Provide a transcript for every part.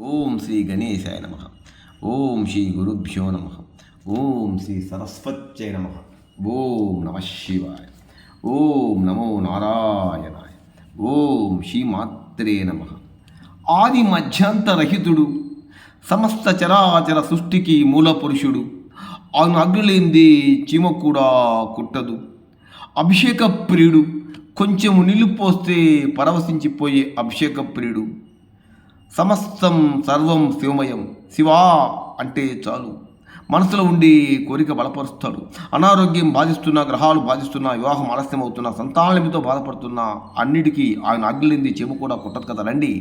ఓం శ్రీ గణేశాయ నమ. ఓం శ్రీ గురుభ్యో నమ. ఓం శ్రీ సరస్వత్యై నమ. ఓం నమ శివాయ. ఓం నమో నారాయణాయ. ఓం శ్రీ మాత్రే నమ. ఆది మధ్యాంతరహితుడు, సమస్త చరాచర సృష్టికి మూలపురుషుడు, ఆయన అగ్నులేంది చీమ కూడా కుట్టదు. అభిషేక ప్రియుడు, కొంచెము నీళ్లు పోస్తే పరవశించిపోయే అభిషేక ప్రియుడు. సమస్తం సర్వం శివమయం. శివా అంటే చాలు మనసులో ఉండి కోరిక బలపరుస్తాడు. అనారోగ్యం బాధిస్తున్నా, గ్రహాలు బాధిస్తున్నా, వివాహం ఆలస్యం అవుతున్నా, సంతానలమితో బాధపడుతున్నా అన్నిటికీ ఆయన అగ్గిలింది చెము కూడా కుట్టదు కదా. రండి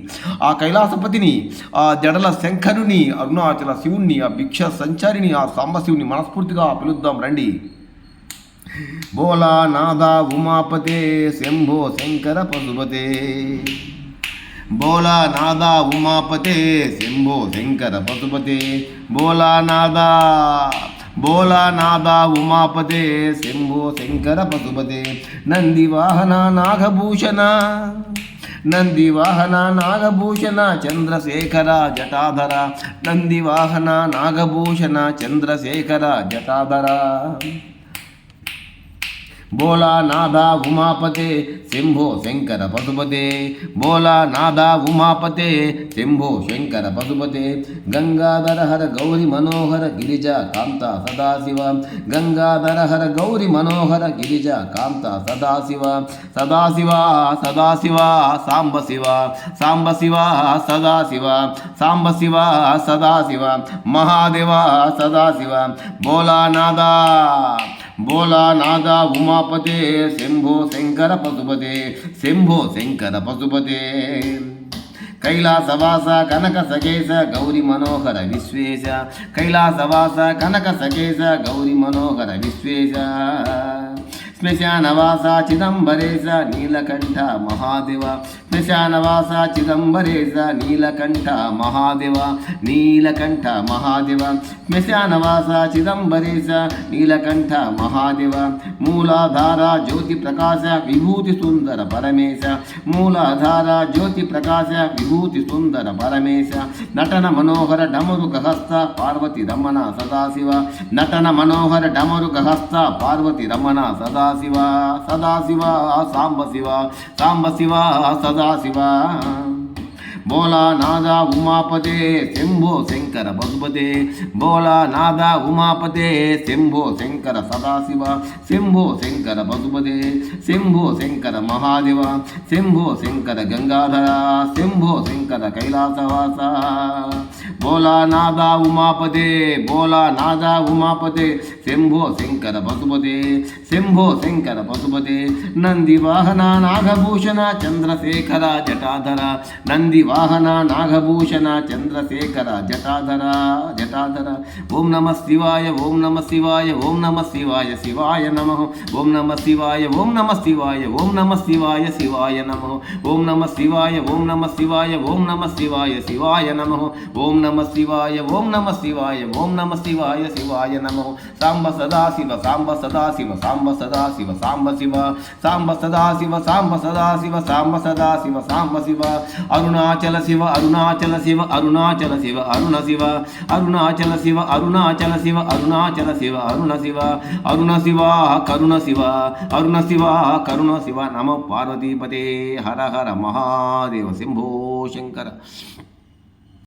ఆ కైలాసపతిని, ఆ జడల శంకరుని, అరుణాచల శివుణ్ణి, ఆ భిక్ష సంచారిని, ఆ సాంబశివుని మనస్ఫూర్తిగా పిలుద్దాం రండి. బోలా నాదా ఉమాపతే శంభో శంకర పశుపతే. బోలా నాదా ఉమాపతే శంభో శంకర పశుపతే. బోలా నాదా ఉమాపతే శంభో శంకర పశుపతే. నందివాహన నాగభూషణ, నందివాహన నాగభూషణ చంద్రశేఖర జటాధర. నందివాహన నాగభూషణ చంద్రశేఖర జటాధర. బోలా నాదా ఉమాపతే శంభో శంకర పశుపతే. బోలా నాదా ఉమాపతే శంభో శంకర పశుపతే. గంగాధర హర గౌరి మనోహర గిరిజ కాంత సదాశివ. గంగాధర హర గౌరి మనోహర గిరిజ కాంత సదాశివ. సదాశివ సదాశివ సాంబశివ. సాంబశివ సదాశివ. సాంబశివ సదాశివ. మహాదేవ సదాశివ. బోలా నాదా, బోలా నాదా ఉమాపతే శంభో శంకర పశుపతే. శంభో శంకర పశుపతే. కైలాసవాస కనక సకేశ గౌరి మనోహర విశ్వేశ. కైలాసవాస కనక సకేశ గౌరి మనోహర విశ్వేశ. శ్మశానవాస చిదంబరేశ నీలకంఠ మహాదేవ. శ్మశానవాస చిదంబరేశ నీలకంఠ మహాదేవ. నీలకంఠ మహాదేవ. శ్మశానవాస చిదంబరేశ నీలకంఠ మహాదేవ. మూలాధార జ్యోతి ప్రకాశ విభూతి సుందర పరమేశ. మూలాధార జ్యోతి ప్రకాశ విభూతి సుందర పరమేశ. నటన మనోహర డమరుక హస్త పార్వతి రమణ సదాశివ. నటన మనోహర డమరుక హస్త పార్వతి రమణ సదాశివ. సదాశివ సాంబశివ. సాంబశివ సదాశివ. బోలా నాదా ఉమాపతే శంభో శంకర పశుపతే. బోలా నాదా ఉమాపతే శంభో శంకర సదాశివ. శంభో శంకర పశుపతే. శంభో శంకర మహాదేవ. శంభో శంకర గంగాధర. శంభో శంకర కైలాసవాస. బోలా నాదా ఉమాపతే. బోలా నాదా ఉమాపతే శంభో శంకర పశుపతే. శంభో శంకర పశుపతే. నందివాహన నాగభూషణ చంద్రశేఖర జటాధర. నందివాహన నాగభూషణ చంద్రశేఖర జటాధర. జటాధర. ఓం నమ శివాయ. ఓం నమ శివాయ. ఓం నమ శివాయ. శివాయ నమ. ఓం నమ శివాయ. ఓం నమ శివాయ. ఓం నమ శివాయ. శివాయ నమ. ఓం నమ శివాయ. ఓం నమ శివాయ. ఓం నమ శివాయ. శివాయ నమ. ఓం నమ శివాయ. ఓం నమ శివాయ. ఓం నమ శివాయ. శివాయ నమ. సాంబ సదాశివ. సాంబ సదాశివ. సాంబ సదాశివ. సాంబ శివ. సాంబ సదాశివ. సాంబ సదాశివ. సాంబ సదాశివ. సాంబ శివ. అరుణాచల శివ. అరుణాచల శివ. అరుణాచల శివ. అరుణ శివ. అరుణాచల శివ. అరుణాచల శివ. అరుణాచల శివ. అరుణ శివ. అరుణ శివ కరుణ శివ. అరుణ శివ కరుణ శివ. నమ పార్వతీపతే. హర హర మహాదేవ. శంభో శంకర.